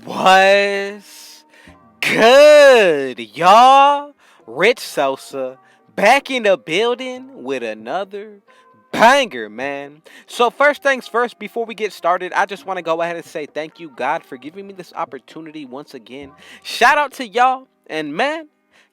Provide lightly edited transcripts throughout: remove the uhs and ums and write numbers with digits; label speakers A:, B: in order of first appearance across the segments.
A: What's good, y'all? Rich Sosa back in the building with another banger, man. So first things first, before we get started, I just want to go ahead and say thank you, God, for giving me this opportunity once again. Shout out to y'all, and man,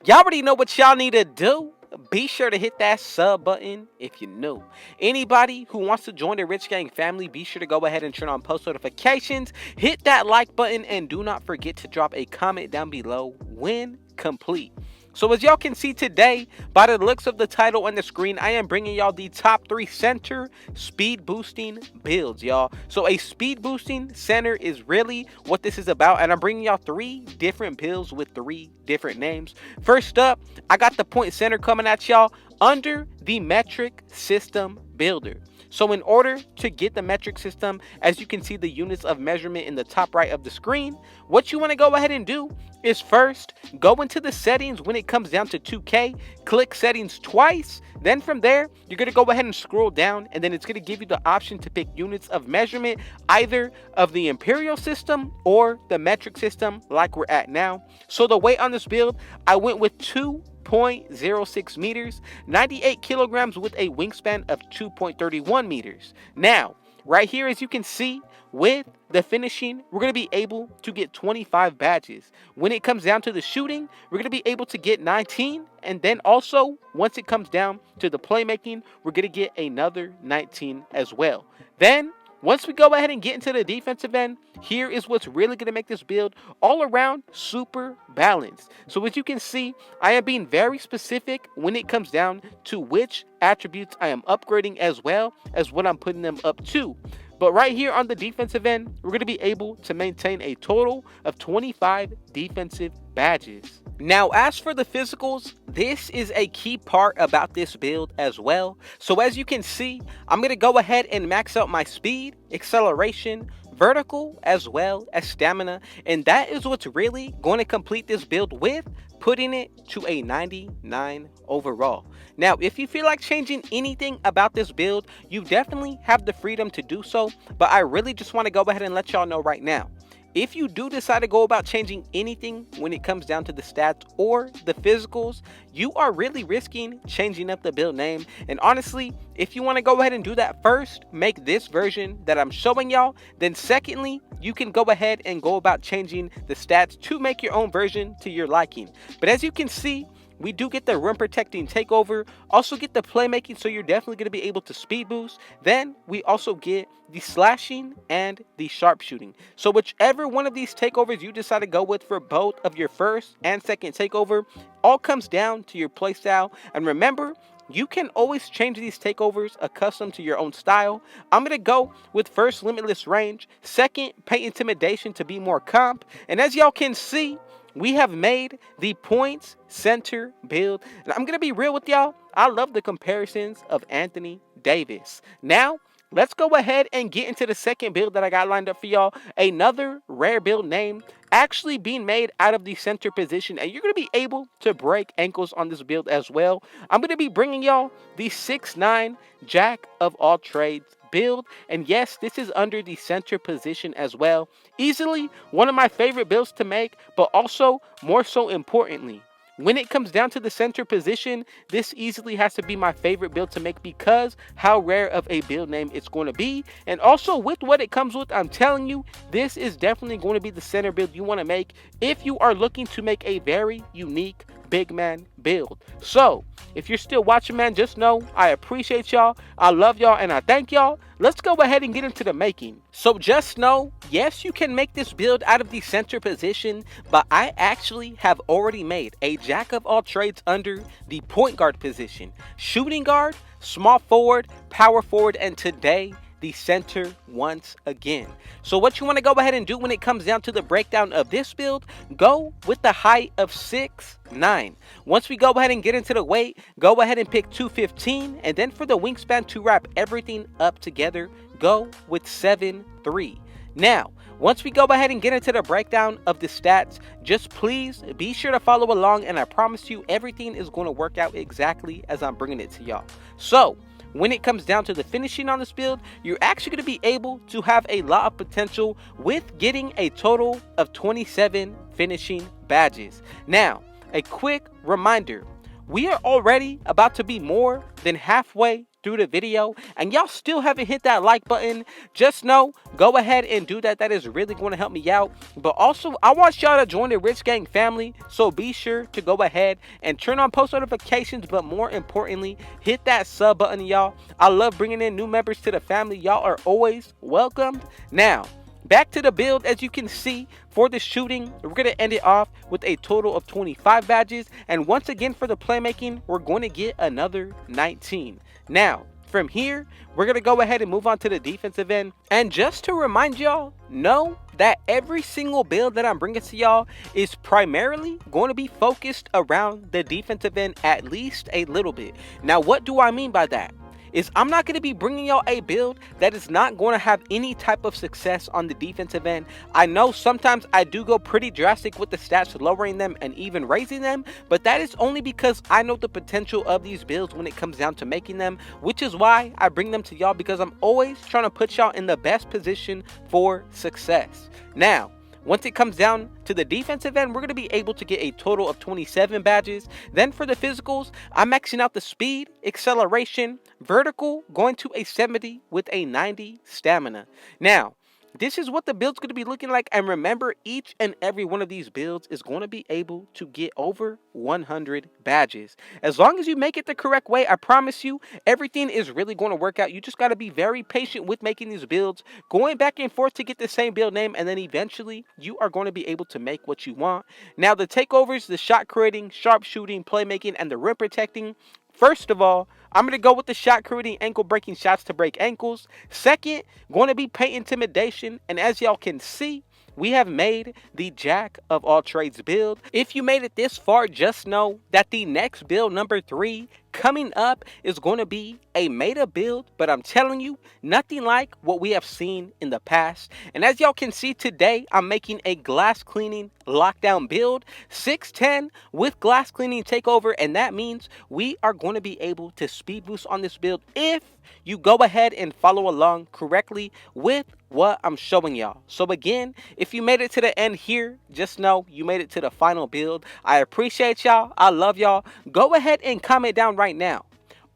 A: y'all already know what y'all need to do. Be sure to hit that sub button if you're new. Anybody who wants to join the Rich Gang family, be sure to go ahead and turn on post notifications. Hit that like button and do not forget to drop a comment down below when complete. So as y'all can see today, by the looks of the title on the screen, I am bringing y'all the top 3 center speed boosting builds, y'all. So a speed boosting center is really what this is about, and I'm bringing y'all 3 different builds with 3 different names. First up, I got the point center coming at y'all under the metric system builder. So in order to get the metric system, as you can see the units of measurement in the top right of the screen, what you want to go ahead and do is first go into the settings when it comes down to 2K, click settings twice, then from there you're going to go ahead and scroll down, and then it's going to give you the option to pick units of measurement either of the imperial system or the metric system like we're at now. So the weight on this build, I went with 2.06 meters, 98 kilograms with a wingspan of 2.31 meters. Now, right here, as you can see, with the finishing, we're going to be able to get 25 badges. When it comes down to the shooting, we're going to be able to get 19. And then also, once it comes down to the playmaking, we're going to get another 19 as well. Then, once we go ahead and get into the defensive end, here is what's really going to make this build all around super balanced. So as you can see, I am being very specific when it comes down to which attributes I am upgrading as well as what I'm putting them up to. But right here on the defensive end, we're going to be able to maintain a total of 25 defensive badges. Now, as for the physicals, this is a key part about this build as well. So as you can see, I'm going to go ahead and max out my speed, acceleration, vertical, as well as stamina. And that is what's really going to complete this build with putting it to a 99 overall. Now, if you feel like changing anything about this build, you definitely have the freedom to do so, but I really just want to go ahead and let y'all know right now. If you do decide to go about changing anything when it comes down to the stats or the physicals, you are really risking changing up the build name. And honestly, if you want to go ahead and do that first, make this version that I'm showing y'all, then secondly, you can go ahead and go about changing the stats to make your own version to your liking. But as you can see, we do get the rim protecting takeover, also get the playmaking, so you're definitely going to be able to speed boost. Then we also get the slashing and the sharpshooting. So whichever one of these takeovers you decide to go with for both of your first and second takeover, all comes down to your playstyle. And remember, you can always change these takeovers accustomed to your own style. I'm going to go with first limitless range, second paint intimidation to be more comp, and as y'all can see, we have made the points center build. And I'm going to be real with y'all. I love the comparisons of Anthony Davis. Now, let's go ahead and get into the second build that I got lined up for y'all. Another rare build name actually being made out of the center position. And you're going to be able to break ankles on this build as well. I'm going to be bringing y'all the 6'9" Jack of all trades build, and yes, this is under the center position as well. Easily one of my favorite builds to make, but also more so importantly, when it comes down to the center position, this easily has to be my favorite build to make because how rare of a build name it's going to be. And also with what it comes with, I'm telling you, this is definitely going to be the center build you want to make if you are looking to make a very unique big man build. So if you're still watching, man, just know I appreciate y'all, I love y'all, and I thank y'all. Let's go ahead and get into the making. So just know, yes, you can make this build out of the center position, but I actually have already made a jack of all trades under the point guard position, shooting guard, small forward, power forward, and today the center once again. So what you want to go ahead and do when it comes down to the breakdown of this build, go with the height of 6'9". Once we go ahead and get into the weight, go ahead and pick 215, and then for the wingspan to wrap everything up together, go with 7'3". Now, once we go ahead and get into the breakdown of the stats, just please be sure to follow along, and I promise you everything is going to work out exactly as I'm bringing it to y'all. So when it comes down to the finishing on this build, you're actually going to be able to have a lot of potential with getting a total of 27 finishing badges. Now, a quick reminder, we are already about to be more than halfway through the video, and y'all still haven't hit that like button. Just know, go ahead and do that. That is really going to help me out. But also, I want y'all to join the Rich Gang family, so be sure to go ahead and turn on post notifications, but more importantly, hit that sub button, y'all. I love bringing in new members to the family. Y'all are always welcomed. Now, back to the build. As you can see, for the shooting, we're going to end it off with a total of 25 badges. And once again, for the playmaking, we're going to get another 19. Now, from here, we're going to go ahead and move on to the defensive end. And just to remind y'all, know that every single build that I'm bringing to y'all is primarily going to be focused around the defensive end, at least a little bit. Now, what do I mean by that? Is I'm not going to be bringing y'all a build that is not going to have any type of success on the defensive end. I know sometimes I do go pretty drastic with the stats, lowering them and even raising them, but that is only because I know the potential of these builds when it comes down to making them, which is why I bring them to y'all, because I'm always trying to put y'all in the best position for success. Now, once it comes down to the defensive end, we're going to be able to get a total of 27 badges. Then for the physicals, I'm maxing out the speed, acceleration, vertical, going to a 70 with a 90 stamina. Now, this is what the build's going to be looking like. And remember, each and every one of these builds is going to be able to get over 100 badges. As long as you make it the correct way, I promise you, everything is really going to work out. You just got to be very patient with making these builds, going back and forth to get the same build name, and then eventually you are going to be able to make what you want. Now, the takeovers, the shot creating, sharpshooting, playmaking, and the rim protecting. First of all, I'm going to go with the shot creating, ankle breaking shots to break ankles. Second, going to be paint intimidation. And as y'all can see, we have made the Jack of all trades build. If you made it this far, just know that the next build, number 3, coming up is going to be a meta build, but I'm telling you, nothing like what we have seen in the past. And as y'all can see today, I'm making a glass cleaning lockdown build, 610 with glass cleaning takeover, and that means we are going to be able to speed boost on this build if you go ahead and follow along correctly with what I'm showing y'all. So again, if you made it to the end here, just know you made it to the final build. I appreciate y'all. I love y'all. Go ahead and comment down right now,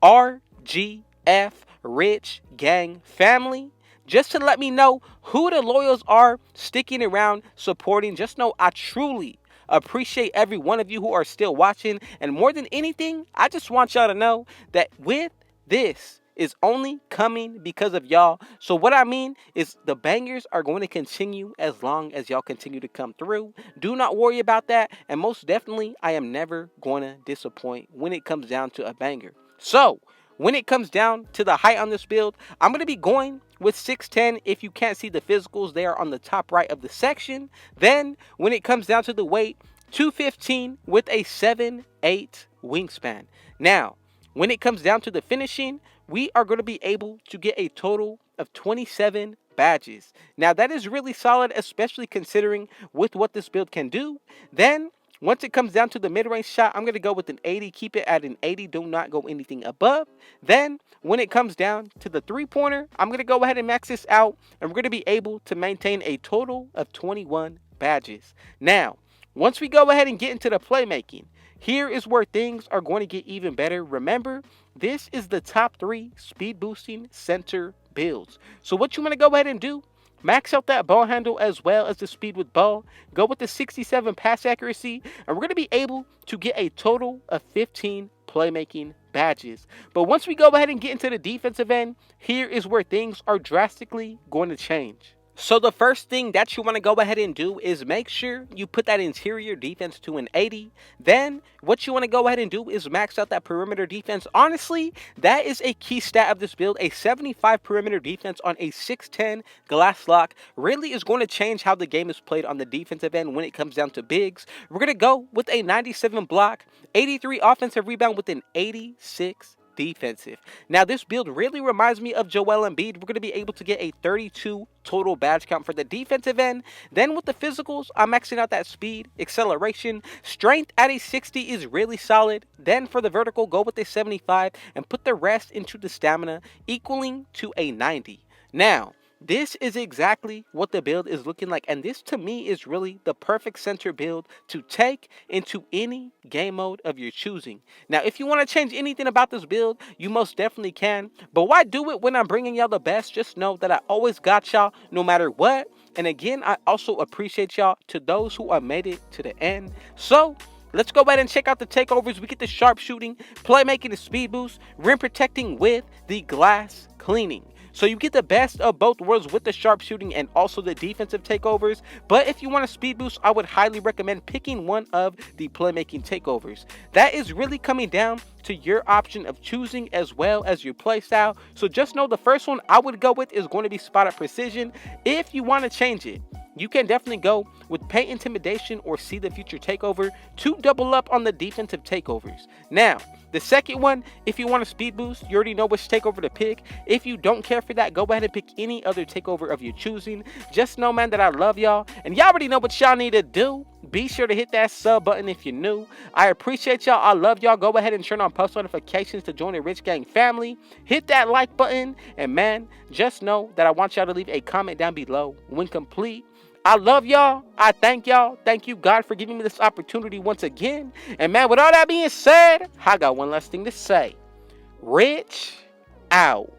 A: RGF Rich Gang family, just to let me know who the loyals are sticking around, supporting. Just know I truly appreciate every one of you who are still watching. And more than anything, I just want y'all to know that with this is only coming because of y'all. So what I mean is the bangers are going to continue as long as y'all continue to come through. Do not worry about that. And most definitely, I am never going to disappoint when it comes down to a banger. So when it comes down to the height on this build, I'm going to be going with 6'10". If you can't see the physicals, they are on the top right of the section. Then when it comes down to the weight, 215 with a 7'8" wingspan. Now, when it comes down to the finishing, we are going to be able to get a total of 27 badges. Now, that is really solid, especially considering with what this build can do. Then, once it comes down to the mid-range shot, I'm going to go with an 80. Keep it at an 80. Do not go anything above. Then, when it comes down to the three-pointer, I'm going to go ahead and max this out, and we're going to be able to maintain a total of 21 badges. Now, once we go ahead and get into the playmaking, here is where things are going to get even better. Remember, this is the top 3 speed boosting center builds. So what you want to go ahead and do, max out that ball handle as well as the speed with ball. Go with the 67 pass accuracy, and we're going to be able to get a total of 15 playmaking badges. But once we go ahead and get into the defensive end, here is where things are drastically going to change. So the first thing that you want to go ahead and do is make sure you put that interior defense to an 80. Then what you want to go ahead and do is max out that perimeter defense. Honestly, that is a key stat of this build. A 75 perimeter defense on a 6'10 glass lock really is going to change how the game is played on the defensive end when it comes down to bigs. We're going to go with a 97 block, 83 offensive rebound with an 86 defensive. Now, this build really reminds me of Joel Embiid. We're going to be able to get a 32 total badge count for the defensive end. Then with the physicals, I'm maxing out that speed, acceleration, strength at a 60 is really solid. Then for the vertical, go with a 75 and put the rest into the stamina, equaling to a 90. Now, this is exactly what the build is looking like, and this to me is really the perfect center build to take into any game mode of your choosing. Now, if you want to change anything about this build, you most definitely can, but why do it when I'm bringing y'all the best? Just know that I always got y'all no matter what, and again, I also appreciate y'all to those who have made it to the end. So, let's go ahead and check out the takeovers. We get the sharpshooting, playmaking, the speed boost, rim protecting with the glass cleaning. So you get the best of both worlds with the sharpshooting and also the defensive takeovers. But if you want a speed boost, I would highly recommend picking one of the playmaking takeovers. That is really coming down to your option of choosing as well as your playstyle. So just know the first one I would go with is going to be spotted precision. If you want to change it, you can definitely go with paint intimidation or see the future takeover to double up on the defensive takeovers. Now, the second one, if you want a speed boost, you already know which takeover to pick. If you don't care for that, go ahead and pick any other takeover of your choosing. Just know, man, that I love y'all, and y'all already know what y'all need to do. Be sure to hit that sub button if you're new. I appreciate y'all. I love y'all. Go ahead and turn on post notifications to join the Rich Gang family. Hit that like button, and man, just know that I want y'all to leave a comment down below when complete. I love y'all. I thank y'all. Thank you, God, for giving me this opportunity once again. And man, with all that being said, I got one last thing to say. Rich out.